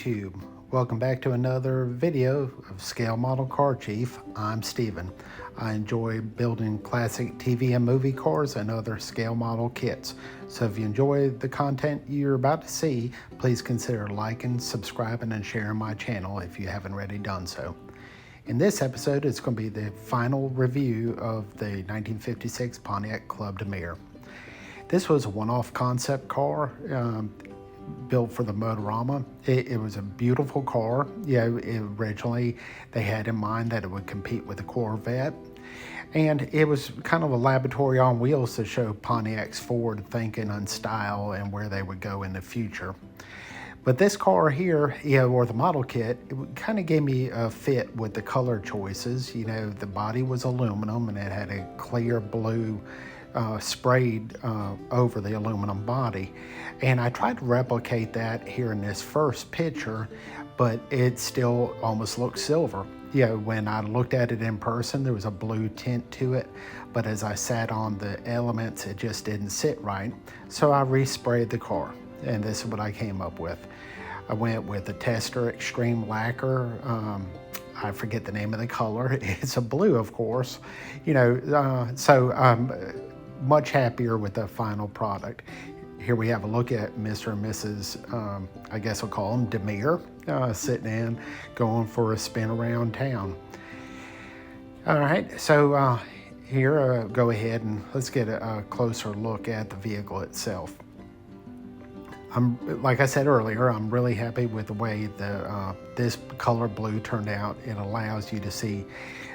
YouTube. Welcome back to another video of Scale Model Car Chief. I'm Steven. I enjoy building classic TV and movie cars and other scale model kits. So if you enjoy the content you're about to see, please consider liking, subscribing, and sharing my channel if you haven't already done so. In this episode, it's going to be the final review of the 1956 Pontiac Club de Mere. This was a one-off concept car built for the Motorama. It was a beautiful car. Originally they had in mind that it would compete with the Corvette, and it was kind of a laboratory on wheels to show Pontiac's forward thinking and style and where they would go in the future. But this car here, or the model kit, it kind of gave me a fit with the color choices. The body was aluminum and it had a clear blue sprayed over the aluminum body. And I tried to replicate that here in this first picture, but it still almost looks silver. When I looked at it in person, there was a blue tint to it, but as I sat on the elements, it just didn't sit right. So I resprayed the car, and this is what I came up with. I went with the Tester Extreme Lacquer. I forget the name of the color. It's a blue, of course. So I'm much happier with the final product. Here we have a look at Mr. and Mrs. I guess we'll call them de Mere, sitting in, going for a spin around town. All right, so here, go ahead and let's get a closer look at the vehicle itself. Like I said earlier, I'm really happy with the way this color blue turned out. It allows you to see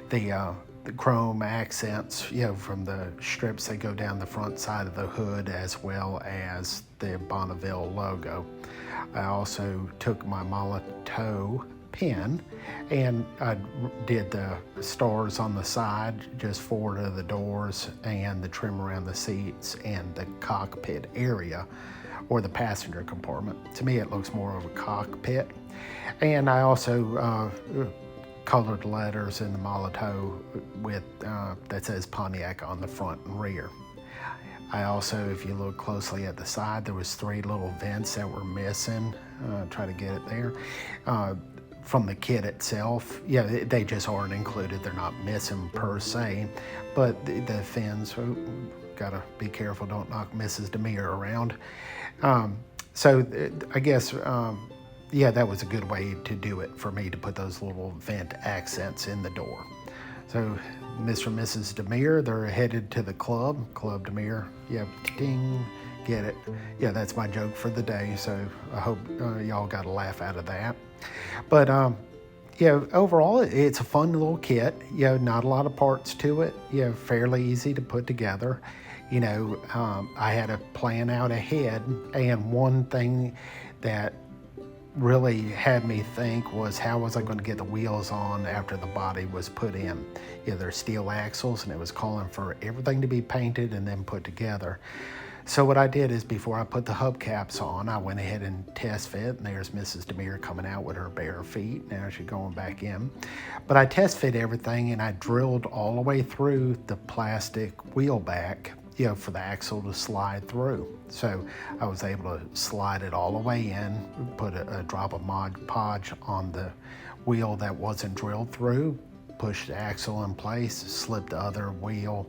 the chrome accents, from the strips that go down the front side of the hood, as well as the Bonneville logo. I also took my Molotow pen and I did the stars on the side, just forward of the doors, and the trim around the seats and the cockpit area, or the passenger compartment. To me, it looks more of a cockpit. And I also colored letters in the Molotow with that says Pontiac on the front and rear. I also, if you look closely at the side, there was 3 little vents that were missing. Try to get it there. From the kit itself, they just aren't included. They're not missing per se, but the fins, gotta be careful, don't knock Mrs. de Mere around. So I guess, that was a good way to do it for me, to put those little vent accents in the door. So Mr. and Mrs. de Mere, they're headed to the Club de Mere. Ding, get it. That's my joke for the day, so I hope y'all got a laugh out of that. But overall, it's a fun little kit. Not a lot of parts to it. Fairly easy to put together. I had a plan out ahead, and one thing that really had me think was, how was I going to get the wheels on after the body was put in? They're steel axles, and it was calling for everything to be painted and then put together. So what I did is, before I put the hubcaps on, I went ahead and test fit, and there's Mrs. de Mere coming out with her bare feet. Now she's going back in. But I test fit everything, and I drilled all the way through the plastic wheel back, for the axle to slide through. So I was able to slide it all the way in, put a drop of Mod Podge on the wheel that wasn't drilled through, push the axle in place, slip the other wheel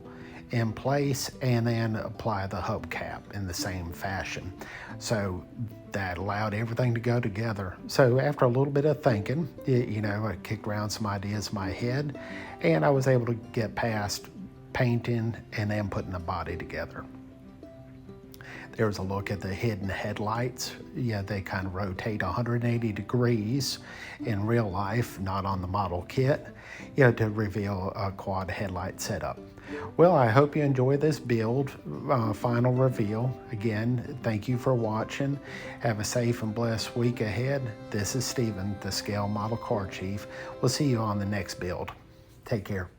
in place, and then apply the hubcap in the same fashion. So that allowed everything to go together. So after a little bit of thinking, I kicked around some ideas in my head, and I was able to get past painting and then putting the body together. There was a look at the hidden headlights. They kind of rotate 180 degrees in real life, not on the model kit, to reveal a quad headlight setup. Well, I hope you enjoy this build, final reveal. Again, thank you for watching. Have a safe and blessed week ahead. This is Steven, the Scale Model Car Chief. We'll see you on the next build. Take care.